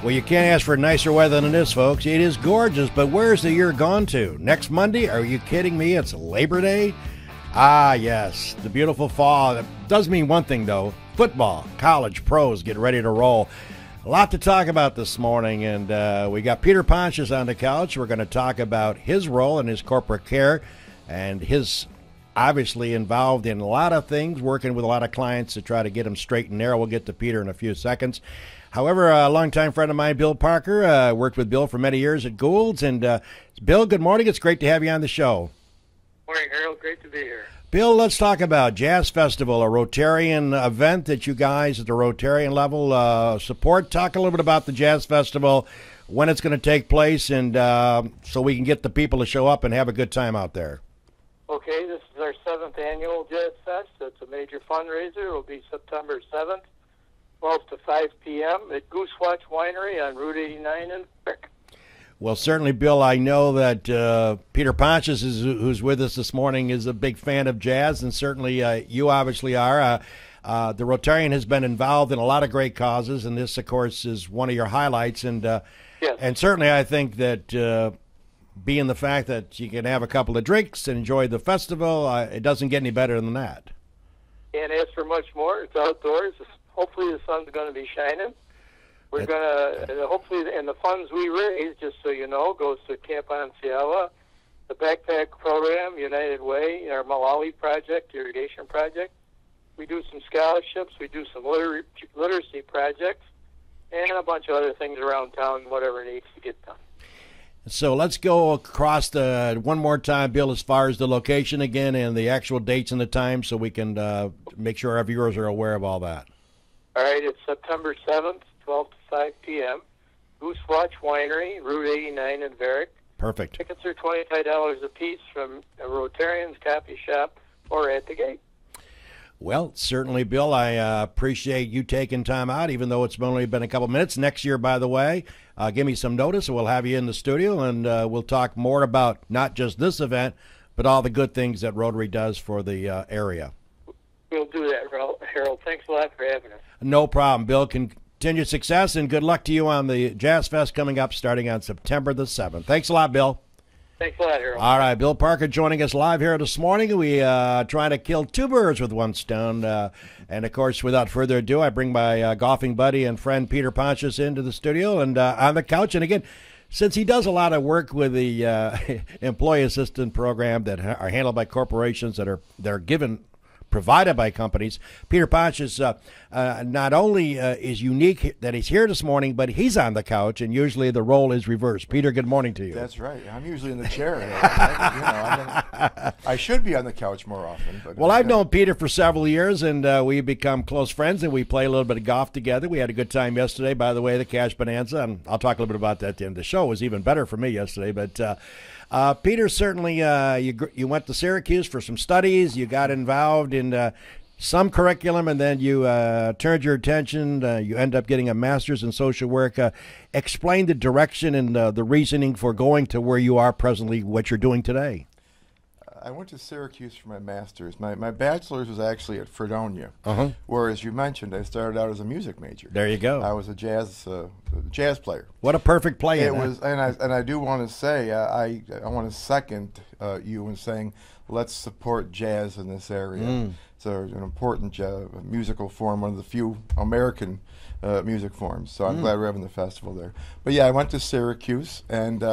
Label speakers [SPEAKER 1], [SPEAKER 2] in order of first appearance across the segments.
[SPEAKER 1] Well, you can't ask for nicer weather than this, folks. It is gorgeous, but where's the year gone to? Next Monday? Are you kidding me? It's Labor Day? Ah, yes, the beautiful fall. It does mean one thing, though. Football, college, pros, get ready to roll. A lot to talk about this morning, and we got Peter Pontius on the couch. We're going to talk about his role in his corporate care, and his obviously involved in a lot of things, working with a lot of clients to try to get them straight and narrow. We'll get to Peter in a few seconds. However, a longtime friend of mine, Bill Parker, worked with Bill for many years at Gould's. And Bill, good morning. It's great to have you on the show.
[SPEAKER 2] Morning, Harold. Great to be here.
[SPEAKER 1] Bill, let's talk about Jazz Festival, a Rotarian event that you guys at the Rotarian level support. Talk a little bit about the Jazz Festival, when it's going to take place, and so we can get the people to show up and have a good time out there.
[SPEAKER 2] Okay, this is our 7th annual Jazz Fest. It's a major fundraiser. It will be September 7th. 12 to 5 p.m. at Goosewatch Winery on Route 89 in Varick.
[SPEAKER 1] Well, certainly, Bill, I know that Peter Pontius, who's with us this morning, is a big fan of jazz, and certainly you obviously are. The Rotarian has been involved in a lot of great causes, and this, of course, is one of your highlights. And
[SPEAKER 2] yes.
[SPEAKER 1] And certainly I think that being the fact that you can have a couple of drinks and enjoy the festival, it doesn't get any better than that.
[SPEAKER 2] And as for much more, it's outdoors. Hopefully the sun's going to be shining. We're going to, hopefully, and the funds we raise, just so you know, goes to Camp Anciala, the Backpack Program, United Way, our Malawi project, irrigation project. We do some scholarships. We do some literacy projects, and a bunch of other things around town, whatever needs to get done.
[SPEAKER 1] So let's go across one more time, Bill, as far as the location again and the actual dates and the time, so we can make sure our viewers are aware of all that.
[SPEAKER 2] All right, it's September 7th, 12 to 5 p.m. Goosewatch Winery, Route 89 in Varick.
[SPEAKER 1] Perfect.
[SPEAKER 2] Tickets are $25 a piece from a Rotarian's coffee shop or at the gate.
[SPEAKER 1] Well, certainly, Bill, I appreciate you taking time out, even though it's only been a couple minutes. Next year, by the way, give me some notice, and we'll have you in the studio, and we'll talk more about not just this event, but all the good things that Rotary does for the area.
[SPEAKER 2] We'll do that, Harold. Thanks a lot for having us.
[SPEAKER 1] No problem, Bill. Continued success, and good luck to you on the Jazz Fest coming up starting on September the 7th. Thanks a lot, Bill.
[SPEAKER 2] Thanks a lot, Harold.
[SPEAKER 1] All right, Bill Parker joining us live here this morning. We trying to kill two birds with one stone. And, of course, without further ado, I bring my golfing buddy and friend Peter Pontius into the studio and on the couch. And, again, since he does a lot of work with the employee assistance program that are handled by corporations that are provided by companies, Peter Pontius not only is unique that he's here this morning, but he's on the couch, and usually the role is reversed. Peter, good morning to you.
[SPEAKER 3] That's right. I'm usually in the chair. I should be on the couch more often. But
[SPEAKER 1] well, I've known Peter for several years, and we've become close friends, and we play a little bit of golf together. We had a good time yesterday, by the way, the Cash Bonanza, and I'll talk a little bit about that at the end of the show. It was even better for me yesterday, but Peter, certainly you went to Syracuse for some studies. You got involved in some curriculum, and then you turned your attention. You end up getting a master's in social work. Explain the direction and the reasoning for going to where you are presently, what you're doing today.
[SPEAKER 3] I went to Syracuse for my master's. My bachelor's was actually at Fredonia, where, as you mentioned, I started out as a music major.
[SPEAKER 1] There you go.
[SPEAKER 3] I was a jazz player.
[SPEAKER 1] What a perfect play!
[SPEAKER 3] It was, and I do want to say I want to second you in saying let's support jazz in this area. It's an important musical form, one of the few American music forms. So I'm glad we're having the festival there. But yeah, I went to Syracuse, and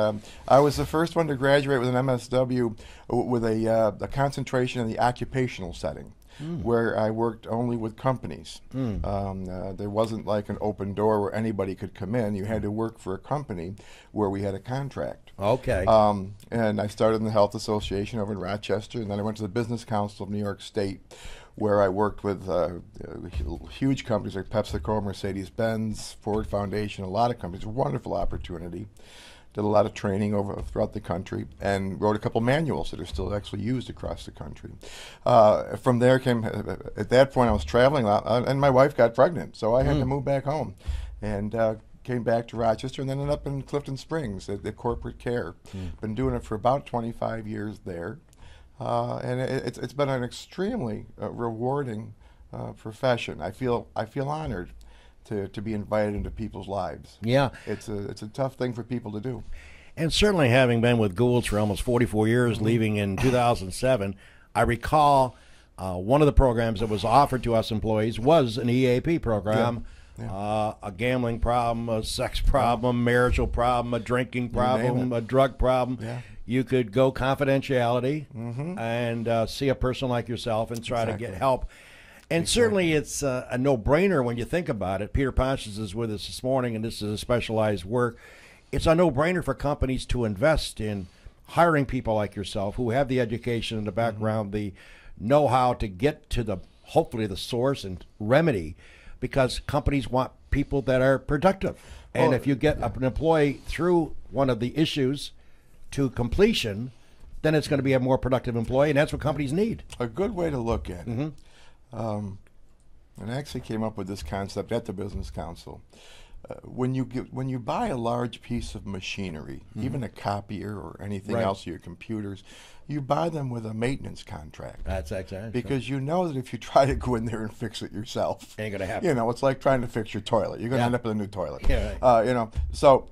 [SPEAKER 3] I was the first one to graduate with an MSW with a concentration in the occupational setting, where I worked only with companies. There wasn't like an open door where anybody could come in. You had to work for a company where we had a contract.
[SPEAKER 1] Okay.
[SPEAKER 3] And I started in the Health Association over in Rochester, and then I went to the Business Council of New York State, where I worked with huge companies like PepsiCo, Mercedes-Benz, Ford Foundation, a lot of companies. Wonderful opportunity. Did a lot of training throughout the country, and wrote a couple manuals that are still actually used across the country. From there came, at that point I was traveling a lot, and my wife got pregnant, so I had to move back home, and came back to Rochester, and then ended up in Clifton Springs at Corporate Care. Been doing it for about 25 years there. And it's been an extremely rewarding profession. I feel honored to be invited into people's lives.
[SPEAKER 1] Yeah.
[SPEAKER 3] It's a tough thing for people to do.
[SPEAKER 1] And certainly having been with Gould's for almost 44 years, leaving in 2007, I recall one of the programs that was offered to us employees was an EAP program. Yeah. A gambling problem, a sex problem, marital problem, a drinking problem, a drug problem. Yeah. You could go confidentiality and see a person like yourself and try to get help. And certainly it's a no-brainer when you think about it. Peter Pontius is with us this morning, and this is a specialized work. It's a no-brainer for companies to invest in hiring people like yourself who have the education and the background, the know-how to get to hopefully the source and remedy, because companies want people that are productive. And if you get an employee through one of the issues to completion, then it's going to be a more productive employee, and that's what companies need.
[SPEAKER 3] A good way to look at it. And I actually came up with this concept at the Business Council. When you buy a large piece of machinery, even a copier or anything else, your computers, you buy them with a maintenance contract.
[SPEAKER 1] That's exactly.
[SPEAKER 3] Because you know that if you try to go in there and fix it yourself,
[SPEAKER 1] ain't gonna happen.
[SPEAKER 3] You know, it's like trying to fix your toilet. You're gonna end up with a new toilet.
[SPEAKER 1] Yeah, right.
[SPEAKER 3] You know, so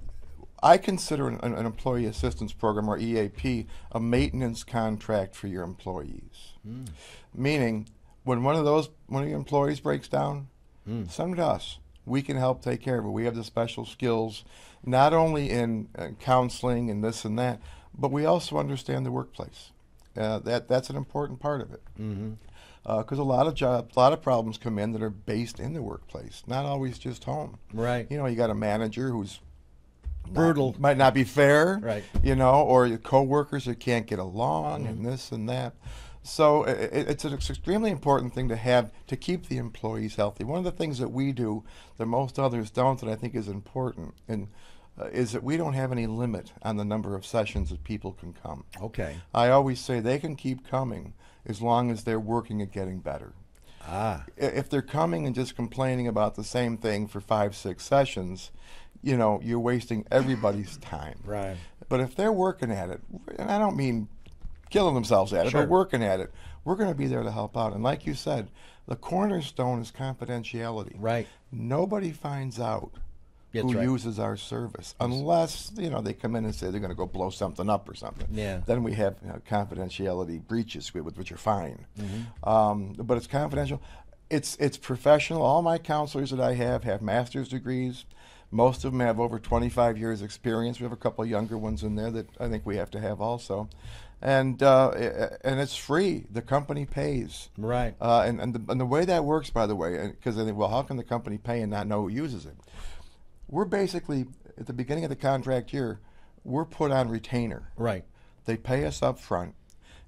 [SPEAKER 3] I consider an employee assistance program, or EAP, a maintenance contract for your employees. Meaning, when one of your employees breaks down, send it to us. We can help take care of it. We have the special skills, not only in counseling and this and that, but we also understand the workplace. That's an important part of it. Because a lot of problems come in that are based in the workplace, not always just home.
[SPEAKER 1] Right.
[SPEAKER 3] You know, you got a manager who's
[SPEAKER 1] brutal,
[SPEAKER 3] might not be fair.
[SPEAKER 1] Right.
[SPEAKER 3] You know, or your coworkers that can't get along and this and that. So it's an extremely important thing to have to keep the employees healthy. One of the things that we do that most others don't, that I think is important, and is that we don't have any limit on the number of sessions that people can come.
[SPEAKER 1] Okay.
[SPEAKER 3] I always say they can keep coming as long as they're working at getting better. If they're coming and just complaining about the same thing for 5-6 sessions, you know, you're wasting everybody's time.
[SPEAKER 1] Right.
[SPEAKER 3] But if they're working at it, and I don't mean killing themselves at it, but working at it, we're going to be there to help out. And like you said, the cornerstone is confidentiality.
[SPEAKER 1] Right.
[SPEAKER 3] Nobody finds out who uses our service unless, you know, they come in and say they're going to go blow something up or something.
[SPEAKER 1] Yeah.
[SPEAKER 3] Then we have confidentiality breaches, which are fine. But it's confidential. It's professional. All my counselors that I have master's degrees. Most of them have over 25 years experience. We have a couple of younger ones in there that I think we have to have also. And it's free. The company pays.
[SPEAKER 1] Right.
[SPEAKER 3] And the way that works, by the way, because I think, well, how can the company pay and not know who uses it? We're basically, at the beginning of the contract year, we're put on retainer.
[SPEAKER 1] Right.
[SPEAKER 3] They pay us up front.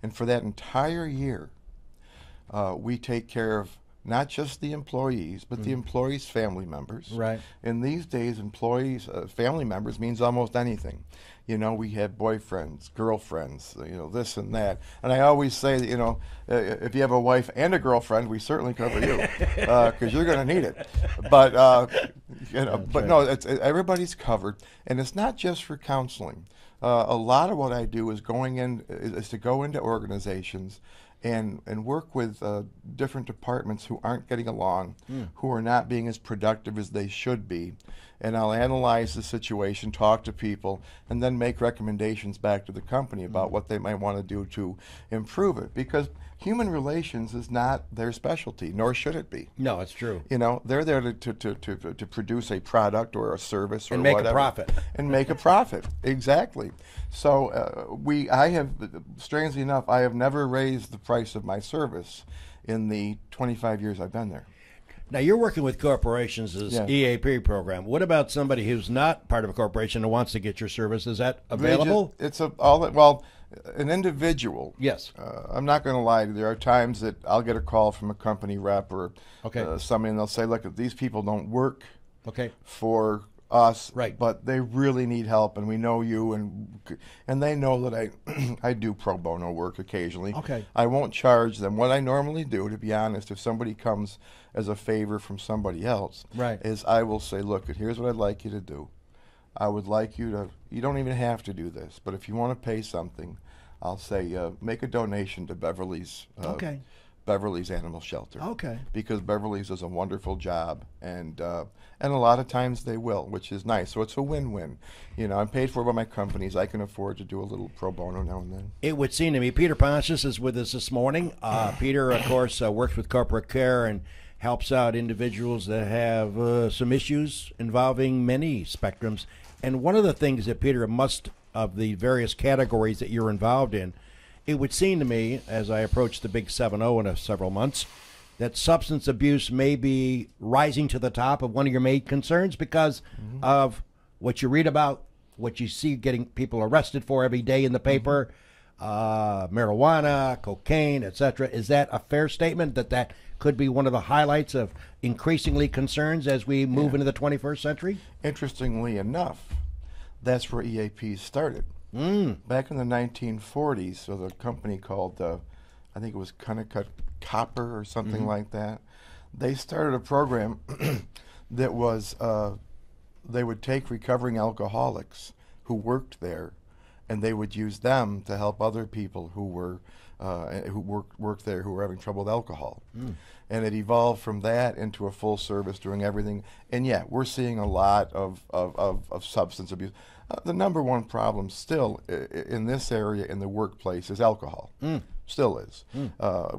[SPEAKER 3] And for that entire year, we take care of not just the employees, but the employees' family members.
[SPEAKER 1] Right.
[SPEAKER 3] In these days, employees, family members means almost anything. You know, we have boyfriends, girlfriends, you know, this and that. And I always say that, you know, if you have a wife and a girlfriend, we certainly cover you because you're going to need it. But, you know, but no, everybody's covered. And it's not just for counseling. A lot of what I do is to go into organizations and work with different departments who aren't getting along, who are not being as productive as they should be. And I'll analyze the situation, talk to people, and then make recommendations back to the company about what they might want to do to improve it. Because human relations is not their specialty, nor should it be.
[SPEAKER 1] No, it's true.
[SPEAKER 3] You know, they're there to produce a product or a service or
[SPEAKER 1] and make
[SPEAKER 3] whatever.
[SPEAKER 1] a profit.
[SPEAKER 3] And make a profit, exactly. So strangely enough, I have never raised the price of my in the 25 years I've been there.
[SPEAKER 1] Now, you're working with corporations as EAP program. What about somebody who's not part of a corporation and wants to get your service? Is that available?
[SPEAKER 3] An individual.
[SPEAKER 1] Yes.
[SPEAKER 3] I'm not going to lie. There are times that I'll get a call from a company rep or somebody, and they'll say, look, these people don't work for us, but they really need help, and we know you, and they know that I do pro bono work occasionally.
[SPEAKER 1] Okay.
[SPEAKER 3] I won't charge them. What I normally do, to be honest, if somebody comes as a favor from somebody else, is I will say, look, here's what I'd like you to do. I would like you to, you don't even have to do this, but if you want to pay something, I'll say make a donation to Beverly's Beverly's Animal Shelter.
[SPEAKER 1] Okay.
[SPEAKER 3] Because Beverly's does a wonderful job, and a lot of times they will, which is nice. So it's a win-win. You know, I'm paid for by my companies. I can afford to do a little pro bono now and then.
[SPEAKER 1] It would seem to me, Peter Pontius is with us this morning. Peter, of course, works with Corporate Care and helps out individuals that have some issues involving many spectrums. And one of the things that Peter of the various categories that you're involved in, it would seem to me, as I approach the big 7-0 in several months, that substance abuse may be rising to the top of one of your main concerns because of what you read about, what you see getting people arrested for every day in the paper, marijuana, cocaine, etc. Is that a fair statement that could be one of the highlights of increasingly concerns as we move into the 21st century?
[SPEAKER 3] Interestingly enough, that's where EAPs started. Back in the 1940s, there was a company called, I think it was Connecticut Copper or something like that. They started a program that was, they would take recovering alcoholics who worked there, and they would use them to help other people who were worked there who were having trouble with alcohol. And it evolved from that into a full service doing everything. And yeah, we're seeing a lot of substance abuse. The number one problem still in this area in the workplace is alcohol. Still is.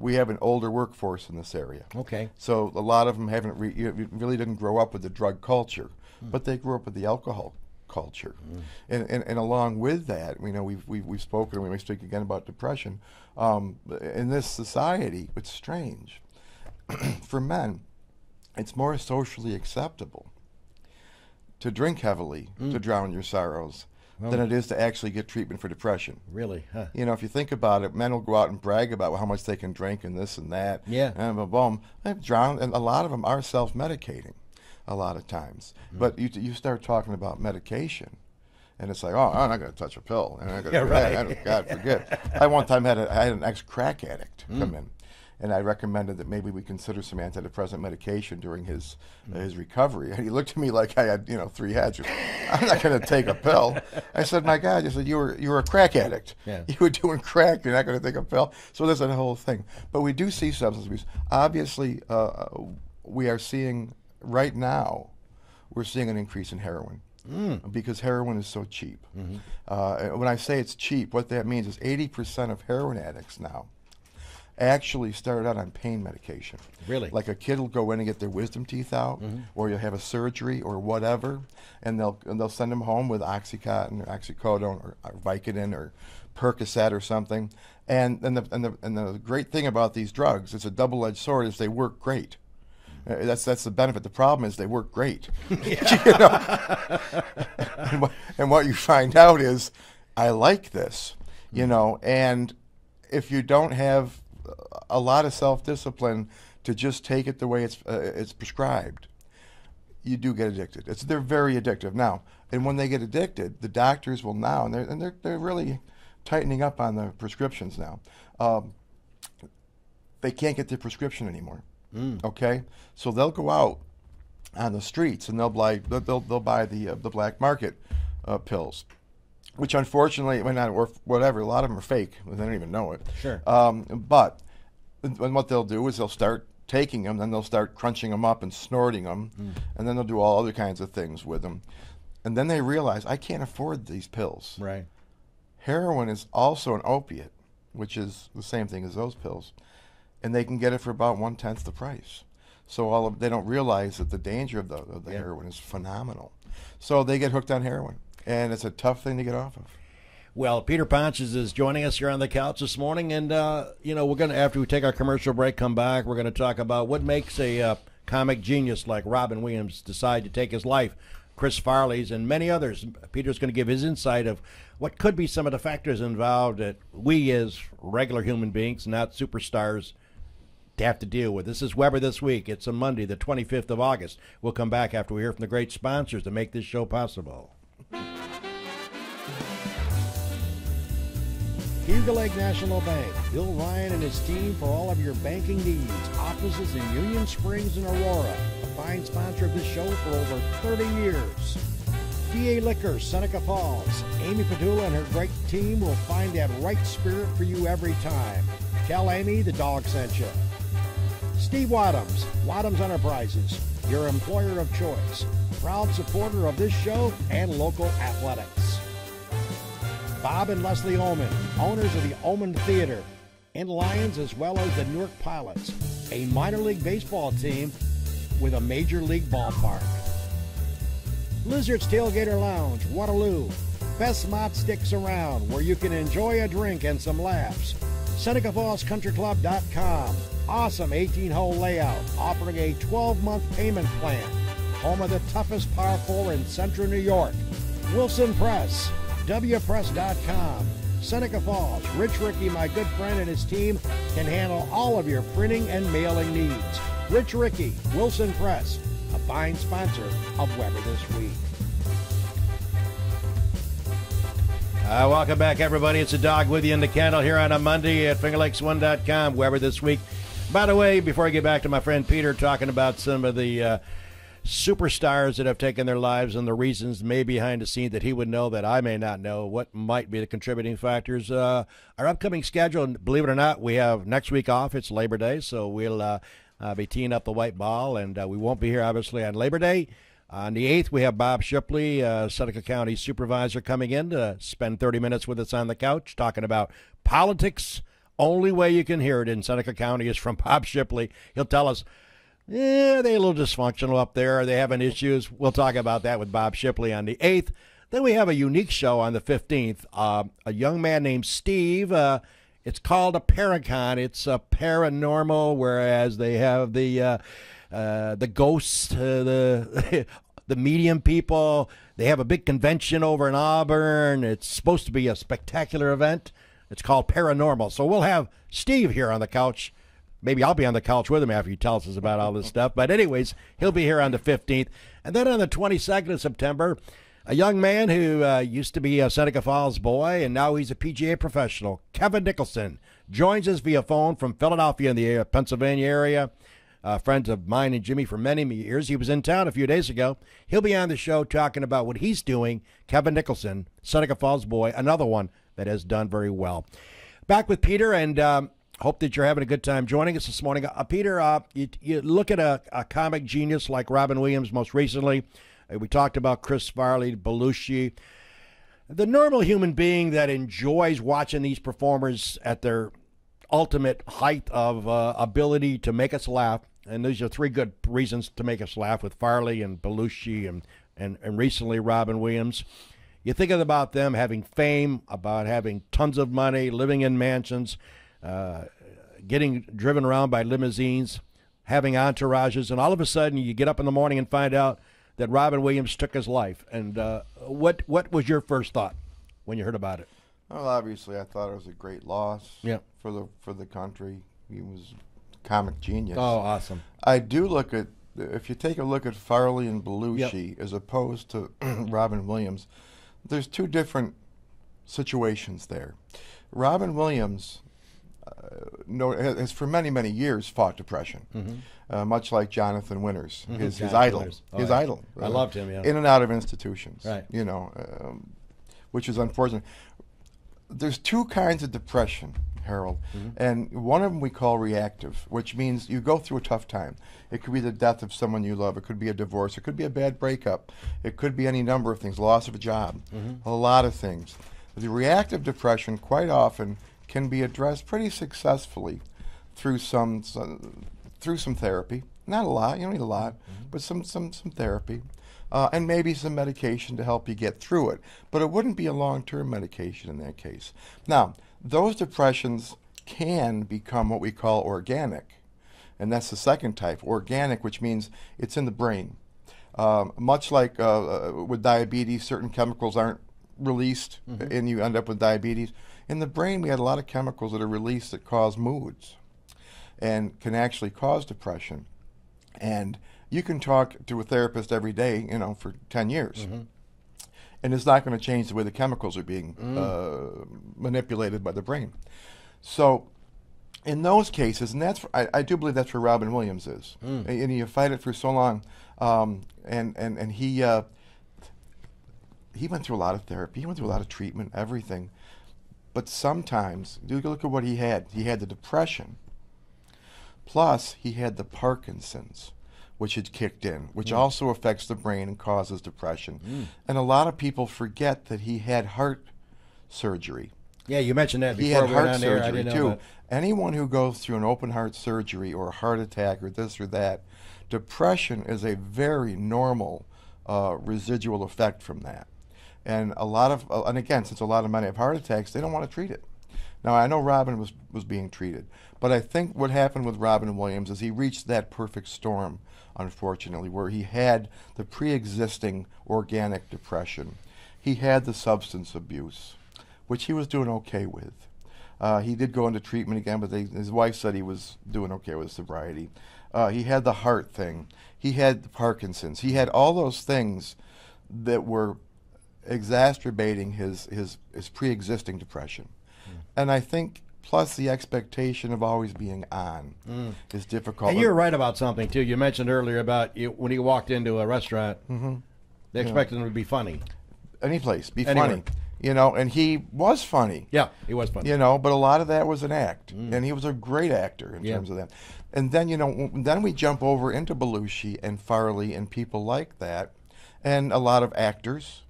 [SPEAKER 3] We have an older workforce in this area.
[SPEAKER 1] Okay.
[SPEAKER 3] So a lot of them really didn't grow up with the drug culture, but they grew up with the alcohol culture. And along with that, you know, we've spoken, and we may speak again about depression. In this society, it's strange. For men, it's more socially acceptable to drink heavily to drown your sorrows than it is to actually get treatment for depression.
[SPEAKER 1] Really? Huh.
[SPEAKER 3] You know, if you think about it, men will go out and brag about how much they can drink and this and that.
[SPEAKER 1] Yeah.
[SPEAKER 3] And boom, drown, and a lot of them are self-medicating a lot of times. But you start talking about medication, and it's like, oh, I'm not going to touch a pill. I'm not gonna do that. God forget. I one time had an ex-crack addict come in, and I recommended that maybe we consider some antidepressant medication during his recovery. And he looked at me like I had, 3 heads. I'm not going to take a pill. I said, my God, you said you were a crack addict.
[SPEAKER 1] Yeah.
[SPEAKER 3] You were doing crack. You're not going to take a pill. So there's a whole thing. But we do see substance abuse. Obviously, we are seeing right now, we're seeing an increase in heroin. Because heroin is so cheap. When I say it's cheap, what that means is 80% of heroin addicts now actually started out on pain medication.
[SPEAKER 1] Really?
[SPEAKER 3] Like a kid will go in and get their wisdom teeth out, or you'll have a surgery or whatever, and they'll send them home with Oxycontin or oxycodone or Vicodin or Percocet or something. And the great thing about these drugs, it's a double-edged sword, is they work great. That's the benefit. The problem is they work great. And what you find out is, I like this, and if you don't have a lot of self-discipline to just take it the way it's prescribed, you do get addicted. They're very addictive now. And when they get addicted, the doctors will now, and they're really tightening up on the prescriptions now. They can't get their prescription anymore. Okay, so they'll go out on the streets and they'll buy the black market pills, which unfortunately, or whatever, a lot of them are fake. They don't even know it.
[SPEAKER 1] Sure.
[SPEAKER 3] But what they'll do is they'll start taking them, then they'll start crunching them up and snorting them, and then they'll do all other kinds of things with them, and then they realize, I can't afford these pills.
[SPEAKER 1] Right.
[SPEAKER 3] Heroin is also an opiate, which is the same thing as those pills. And they can get it for about 1/10 the price. So they don't realize that the danger of the heroin is phenomenal. So they get hooked on heroin, and it's a tough thing to get off of.
[SPEAKER 1] Well, Peter Pontius is joining us here on the couch this morning, and we're going to, after we take our commercial break, come back. We're going to talk about what makes a comic genius like Robin Williams decide to take his life, Chris Farley's, and many others. Peter's going to give his insight of what could be some of the factors involved that we as regular human beings, not superstars, have to deal with. This is Weber This Week. It's a Monday, the 25th of August. We'll come back after we hear from the great sponsors to make this show possible. Eagle Lake National Bank. Bill Ryan and his team for all of your banking needs. Offices in Union Springs and Aurora. A fine sponsor of this show for over 30 years. DA Liquors, Seneca Falls. Amy Padula and her great team will find that right spirit for you every time. Tell Amy the dog sent you. Steve Wadhams, Wadhams Enterprises, your employer of choice, proud supporter of this show and local athletics. Bob and Leslie Oman, owners of the Oman Theater in Lyons, as well as the Newark Pilots, a minor league baseball team with a major league ballpark. Lizard's Tailgater Lounge, Waterloo, best mott sticks around, where you can enjoy a drink and some laughs. SenecaFallsCountryClub.com, awesome 18-hole layout, offering a 12-month payment plan. Home of the toughest par 4 in central New York. Wilson Press, WPress.com. Seneca Falls, Rich Ricky, my good friend, and his team can handle all of your printing and mailing needs. Rich Ricky, Wilson Press, a fine sponsor of Weber This Week. Welcome back, everybody. It's a dog with you in the kennel here on a Monday at FingerLakes1.com, Weber This Week. By the way, before I get back to my friend Peter talking about some of the superstars that have taken their lives and the reasons maybe behind the scene that he would know that I may not know, what might be the contributing factors. Our upcoming schedule, and believe it or not, we have next week off. It's Labor Day, so we'll be teeing up the white ball, and we won't be here, obviously, on Labor Day. On the 8th, we have Bob Shipley, Seneca County Supervisor, coming in to spend 30 minutes with us on the couch talking about politics. Only way you can hear it in Seneca County is from Bob Shipley. He'll tell us, they're a little dysfunctional up there. Are they having issues? We'll talk about that with Bob Shipley on the 8th. Then we have a unique show on the 15th. A young man named Steve. It's called a Paracon. It's a paranormal, whereas they have the ghosts, the medium people. They have a big convention over in Auburn. It's supposed to be a spectacular event. It's called Paranormal. So we'll have Steve here on the couch. Maybe I'll be on the couch with him after he tells us about all this stuff. But anyways, he'll be here on the 15th. And then on the 22nd of September, a young man who used to be a Seneca Falls boy, and now he's a PGA professional, Kevin Nicholson, joins us via phone from Philadelphia in the Pennsylvania area. Friends of mine and Jimmy for many years. He was in town a few days ago. He'll be on the show talking about what he's doing. Kevin Nicholson, Seneca Falls boy, another one that has done very well. Back with Peter, and hope that you're having a good time joining us this morning. Peter, you look at a comic genius like Robin Williams most recently. We talked about Chris Farley, Belushi. The normal human being that enjoys watching these performers at their ultimate height of ability to make us laugh, and these are three good reasons to make us laugh with Farley and Belushi and recently Robin Williams. You think about them having fame, about having tons of money, living in mansions, getting driven around by limousines, having entourages, and all of a sudden you get up in the morning and find out that Robin Williams took his life. And what was your first thought when you heard about it?
[SPEAKER 3] Well, obviously, I thought it was a great loss for the country. He was a comic genius.
[SPEAKER 1] Oh, awesome.
[SPEAKER 3] I do look at, if you take a look at Farley and Belushi as opposed to Robin Williams, there's two different situations there. Robin Williams has for many years fought depression, much like Jonathan Winters, his idol. His idol.
[SPEAKER 1] I loved him. Yeah.
[SPEAKER 3] In and out of institutions.
[SPEAKER 1] Right.
[SPEAKER 3] You know, which is unfortunate. There's two kinds of depression, Harold, and one of them we call reactive, which means you go through a tough time. It could be the death of someone you love. It could be a divorce. It could be a bad breakup. It could be any number of things, loss of a job, a lot of things. The reactive depression quite often can be addressed pretty successfully through some therapy. Not a lot, you don't need a lot, but some therapy. And maybe some medication to help you get through it. But it wouldn't be a long-term medication in that case. Now, those depressions can become what we call organic. And that's the second type, organic, which means it's in the brain. Much like with diabetes, certain chemicals aren't released and you end up with diabetes. In the brain, we had a lot of chemicals that are released that cause moods and can actually cause depression. And you can talk to a therapist every day, you know, for 10 years. And it's not going to change the way the chemicals are being manipulated by the brain. So in those cases, and that's, I do believe that's where Robin Williams is. And you fight it for so long. And he went through a lot of therapy. He went through a lot of treatment, everything. But sometimes, you look at what he had. He had the depression. Plus, he had the Parkinson's, which had kicked in, which also affects the brain and causes depression. And a lot of people forget that he had heart surgery.
[SPEAKER 1] Yeah, you mentioned that before.
[SPEAKER 3] He had
[SPEAKER 1] we went
[SPEAKER 3] heart
[SPEAKER 1] on there. I
[SPEAKER 3] surgery
[SPEAKER 1] didn't know
[SPEAKER 3] too.
[SPEAKER 1] that.
[SPEAKER 3] Anyone who goes through an open heart surgery or a heart attack or this or that, depression is a very normal residual effect from that. And a lot of, and again, since a lot of men have heart attacks, they don't want to treat it. Now, I know Robin was being treated, but I think what happened with Robin Williams is he reached that perfect storm, unfortunately, where he had the pre-existing organic depression. He had the substance abuse, which he was doing okay with. He did go into treatment again, but his wife said he was doing okay with sobriety. He had the heart thing. He had the Parkinson's. He had all those things that were exacerbating his pre-existing depression. And I think plus the expectation of always being on is difficult.
[SPEAKER 1] And you're right about something, too. You mentioned earlier about when he walked into a restaurant, they expected him to be funny.
[SPEAKER 3] Any place, be
[SPEAKER 1] Anywhere.
[SPEAKER 3] funny. You know, and he was funny.
[SPEAKER 1] Yeah, he was funny.
[SPEAKER 3] You know, but a lot of that was an act. And he was a great actor in terms of that. And then, you know, then we jump over into Belushi and Farley and people like that, and a lot of actors.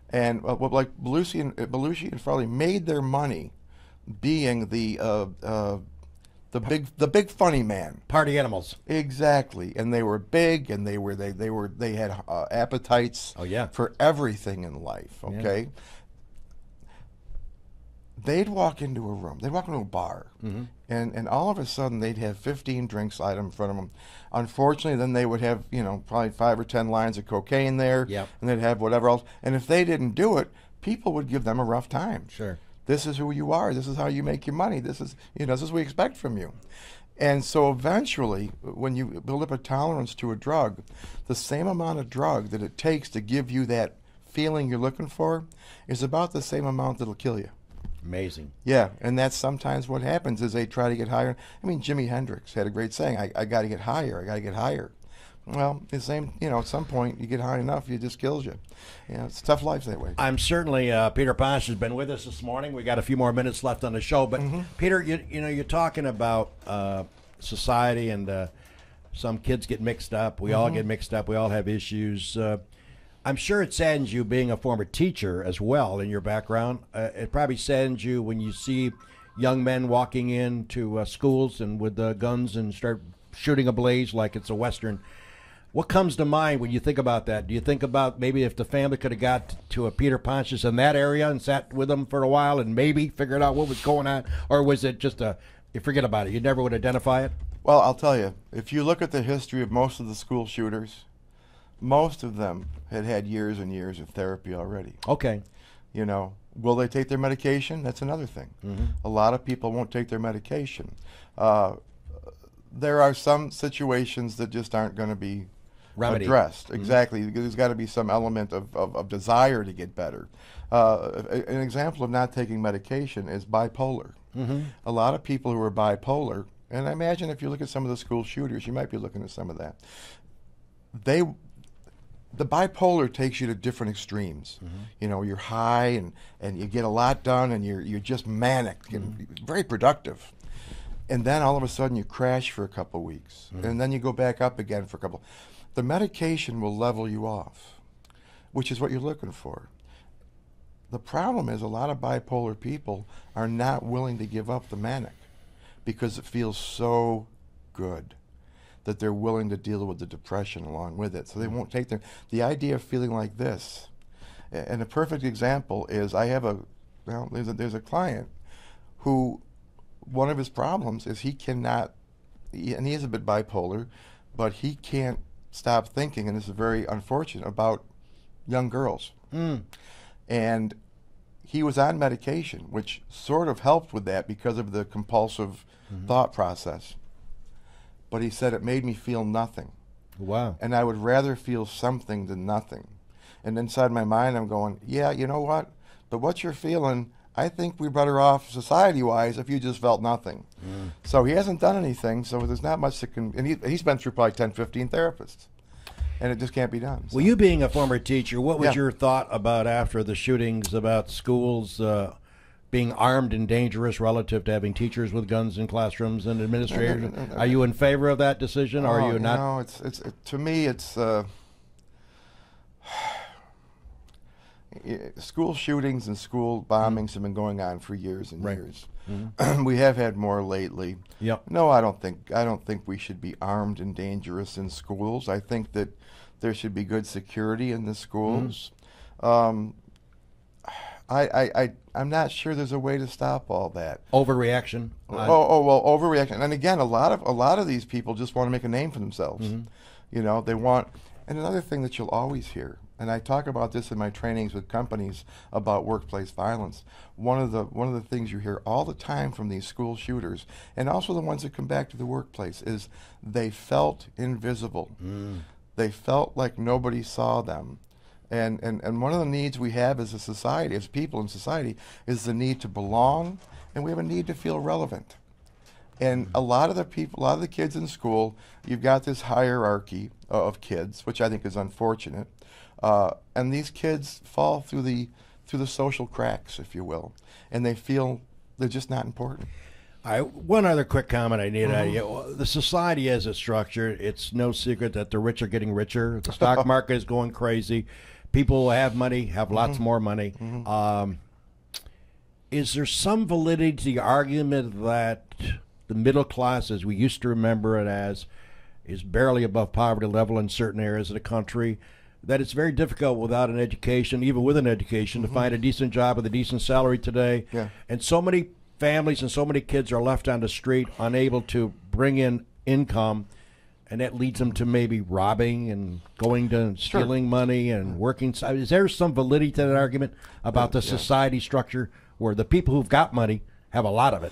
[SPEAKER 3] And like Belushi and Farley made their money being the big funny man,
[SPEAKER 1] Party animals.
[SPEAKER 3] exactly, and they were big, and they had appetites for everything in life. Okay, they'd walk into a room, they'd walk into a bar, and all of a sudden they'd have 15 drinks out in front of them. Unfortunately, then they would have, you know, probably 5 or 10 lines of cocaine there, and they'd have whatever else. And if they didn't do it, people would give them a rough time.
[SPEAKER 1] Sure.
[SPEAKER 3] This is who you are. This is how you make your money. This is, you know, this is what we expect from you. And so eventually, when you build up a tolerance to a drug, the same amount of drug that it takes to give you that feeling you're looking for is about the same amount that'll kill you.
[SPEAKER 1] Amazing.
[SPEAKER 3] Yeah, and that's sometimes what happens is they try to get higher. I mean, Jimi Hendrix had a great saying, I got to get higher, I got to get higher. Well, the same, you know, at some point you get high enough, it just kills you. Yeah, it's a tough life that way.
[SPEAKER 1] I'm certainly, Peter Ponch has been with us this morning. We got a few more minutes left on the show. But, Peter, you know, you're talking about society and some kids get mixed up. We all get mixed up. We all have issues. I'm sure it saddens you being a former teacher as well in your background. It probably saddens you when you see young men walking into schools and with guns and start shooting ablaze like it's a Western. What comes to mind when you think about that? Do you think about maybe if the family could have got to a Peter Pontius in that area and sat with them for a while and maybe figured out what was going on? Or was it just you forget about it, you never would identify it?
[SPEAKER 3] Well, I'll tell you, if you look at the history of most of the school shooters, most of them had years and years of therapy already.
[SPEAKER 1] Okay.
[SPEAKER 3] You know, will they take their medication? That's another thing. A lot of people won't take their medication. There are some situations that just aren't going to be addressed. Exactly. There's got to be some element of desire to get better. An example of not taking medication is bipolar. A lot of people who are bipolar, and I imagine if you look at some of the school shooters, you might be looking at some of that. The bipolar takes you to different extremes. You know, you're high and you get a lot done and you're just manic and very productive. And then all of a sudden you crash for a couple weeks. And then you go back up again for a couple. The medication will level you off, which is what you're looking for. The problem is a lot of bipolar people are not willing to give up the manic because it feels so good that they're willing to deal with the depression along with it. So they won't take the idea of feeling like this. And a perfect example is there's a client who, one of his problems is he cannot, and he is a bit bipolar, but he can't stop thinking, and this is very unfortunate, about young girls. And he was on medication, which sort of helped with that because of the compulsive thought process. But he said it made me feel nothing.
[SPEAKER 1] Wow.
[SPEAKER 3] And I would rather feel something than nothing. And inside my mind I'm going, yeah, you know what? But what you're feeling, I think we're better off society-wise if you just felt nothing. So he hasn't done anything, so there's not much that can, and he's been through probably 10, 15 therapists. And it just can't be done. So.
[SPEAKER 1] Well, you being a former teacher, what was your thought about after the shootings, about schools being armed and dangerous relative to having teachers with guns in classrooms and administrators. Are you in favor of that decision, or are you not?
[SPEAKER 3] No, to me, it's school shootings and school bombings have been going on for years and years. Mm-hmm. We have had more lately.
[SPEAKER 1] Yep.
[SPEAKER 3] No, I don't think we should be armed and dangerous in schools. I think that there should be good security in the schools. Mm-hmm. I'm not sure there's a way to stop all that.
[SPEAKER 1] Overreaction.
[SPEAKER 3] Well, overreaction. And again, a lot of these people just want to make a name for themselves.
[SPEAKER 1] Mm-hmm.
[SPEAKER 3] You know, they want. And another thing that you'll always hear, and I talk about this in my trainings with companies about workplace violence. One of the things you hear all the time from these school shooters, and also the ones that come back to the workplace, is they felt invisible. Mm. They felt like nobody saw them. And one of the needs we have as a society, as people in society, is the need to belong, and we have a need to feel relevant. And a lot of the kids in school, you've got this hierarchy of kids, which I think is unfortunate. And these kids fall through the social cracks, if you will, and they feel they're just not important.
[SPEAKER 1] One other quick comment I need out of you. The society as it's structured, it's no secret that the rich are getting richer. The stock market is going crazy. People who have money have lots more money. Mm-hmm. Is there some validity to the argument that the middle class, as we used to remember it as, is barely above poverty level in certain areas of the country, that it's very difficult without an education, even with an education, to find a decent job with a decent salary today?
[SPEAKER 3] Yeah.
[SPEAKER 1] And so many families and so many kids are left on the street unable to bring in income, and that leads them to maybe robbing and going to stealing money and working. Is there some validity to that argument about the society structure where the people who've got money have a lot of it?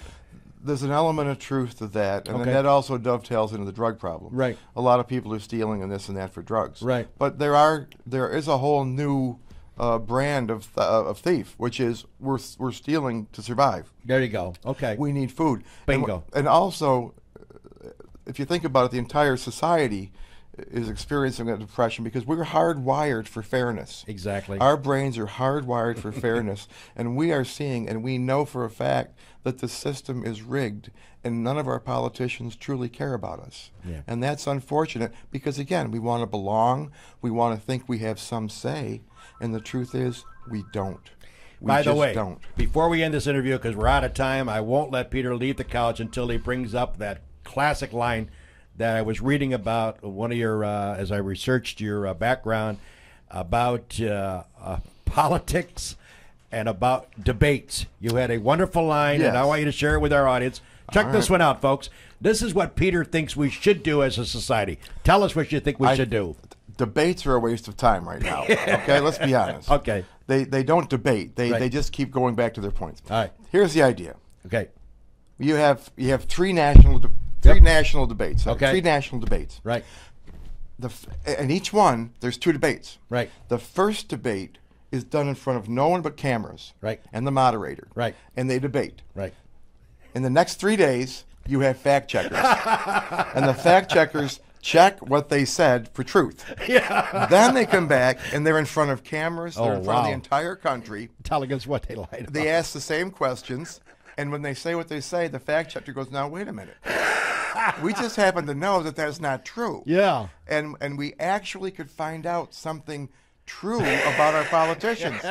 [SPEAKER 3] There's an element of truth to that, and then that also dovetails into the drug problem.
[SPEAKER 1] Right.
[SPEAKER 3] A lot of people are stealing and this and that for drugs.
[SPEAKER 1] Right.
[SPEAKER 3] But there is a whole new brand of thief, which is we're stealing to survive.
[SPEAKER 1] There you go. Okay.
[SPEAKER 3] We need food.
[SPEAKER 1] Bingo.
[SPEAKER 3] And also, if you think about it, the entire society is experiencing a depression because we're hardwired for fairness.
[SPEAKER 1] Exactly.
[SPEAKER 3] Our brains are hardwired for fairness, and we are seeing, and we know for a fact that the system is rigged, and none of our politicians truly care about us.
[SPEAKER 1] Yeah.
[SPEAKER 3] And that's unfortunate because, again, we want to belong, we want to think we have some say, and the truth is we don't.
[SPEAKER 1] By the way, before we end this interview, because we're out of time, I won't let Peter leave the couch until he brings up that classic line that I was reading about one of your, as I researched your background, about politics and about debates. You had a wonderful line, and I want you to share it with our audience. Check this one out, folks. This is what Peter thinks we should do as a society. Tell us what you think we should do.
[SPEAKER 3] Debates are a waste of time right now. Okay, let's be honest.
[SPEAKER 1] Okay.
[SPEAKER 3] They don't debate. They just keep going back to their points.
[SPEAKER 1] All right.
[SPEAKER 3] Here's the idea.
[SPEAKER 1] Okay.
[SPEAKER 3] You have three national debates.
[SPEAKER 1] Okay.
[SPEAKER 3] 3 national debates.
[SPEAKER 1] Right.
[SPEAKER 3] And each one, there's 2 debates.
[SPEAKER 1] Right.
[SPEAKER 3] The first debate is done in front of no one but cameras.
[SPEAKER 1] Right.
[SPEAKER 3] And the moderator.
[SPEAKER 1] Right.
[SPEAKER 3] And they debate.
[SPEAKER 1] Right.
[SPEAKER 3] In the next 3 days, you have fact checkers. And the fact checkers check what they said for truth.
[SPEAKER 1] Yeah.
[SPEAKER 3] Then they come back and they're in front of cameras. They're in front of the entire country.
[SPEAKER 1] Telling us what they lied about.
[SPEAKER 3] They ask the same questions. And when they say what they say, the fact checker goes, now, wait a minute. We just happen to know that that's not true.
[SPEAKER 1] Yeah.
[SPEAKER 3] And we actually could find out something true about our politicians.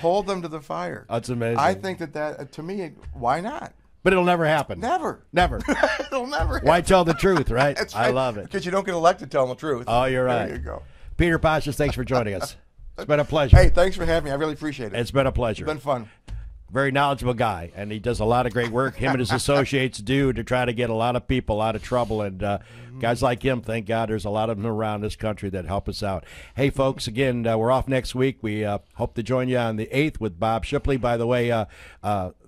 [SPEAKER 3] Hold them to the fire.
[SPEAKER 1] That's amazing.
[SPEAKER 3] I think that to me, why not?
[SPEAKER 1] But it'll never happen.
[SPEAKER 3] Never. It'll never happen.
[SPEAKER 1] Why tell the truth, right?
[SPEAKER 3] That's right.
[SPEAKER 1] I love it.
[SPEAKER 3] Because you don't get elected telling the truth.
[SPEAKER 1] Oh, you're right.
[SPEAKER 3] There you go.
[SPEAKER 1] Peter Pontius, thanks for joining us. It's been a pleasure.
[SPEAKER 3] Hey, thanks for having me. I really appreciate it.
[SPEAKER 1] It's been a pleasure.
[SPEAKER 3] It's been fun.
[SPEAKER 1] Very knowledgeable guy, and he does a lot of great work. Him and his associates do to try to get a lot of people out of trouble, and guys like him, thank God there's a lot of them around this country that help us out. Hey, folks, again, we're off next week. We hope to join you on the 8th with Bob Shipley. By the way,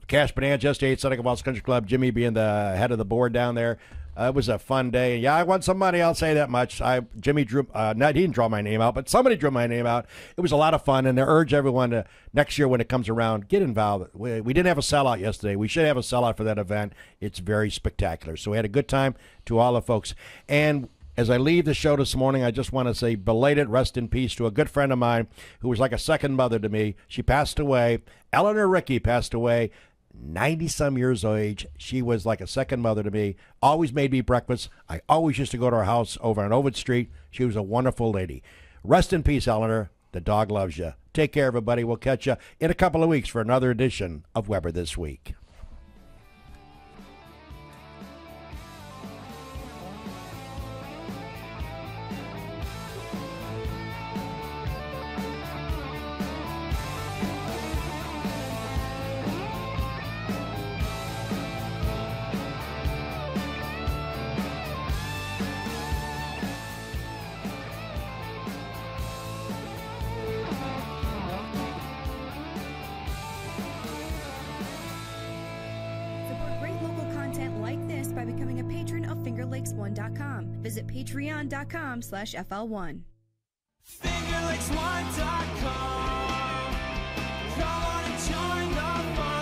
[SPEAKER 1] Cash Bonanza, Just 8, Seneca Falls Country Club, Jimmy being the head of the board down there. It was a fun day. Yeah, I won some money, I'll say that much. Jimmy drew, he didn't draw my name out, but somebody drew my name out. It was a lot of fun, and I urge everyone to, next year when it comes around, get involved. We didn't have a sellout yesterday. We should have a sellout for that event. It's very spectacular. So we had a good time to all the folks. And As I leave the show this morning, I just want to say belated rest in peace to a good friend of mine who was like a second mother to me. She passed away. Eleanor Rickey passed away, 90-some years of age. She was like a second mother to me. Always made me breakfast. I always used to go to her house over on Ovid Street. She was a wonderful lady. Rest in peace, Eleanor. The dog loves you. Take care, everybody. We'll catch you in a couple of weeks for another edition of Weber This Week.
[SPEAKER 4] Visit patreon.com/FL1.
[SPEAKER 5] FingerLakes1.com. Come on and join the fun.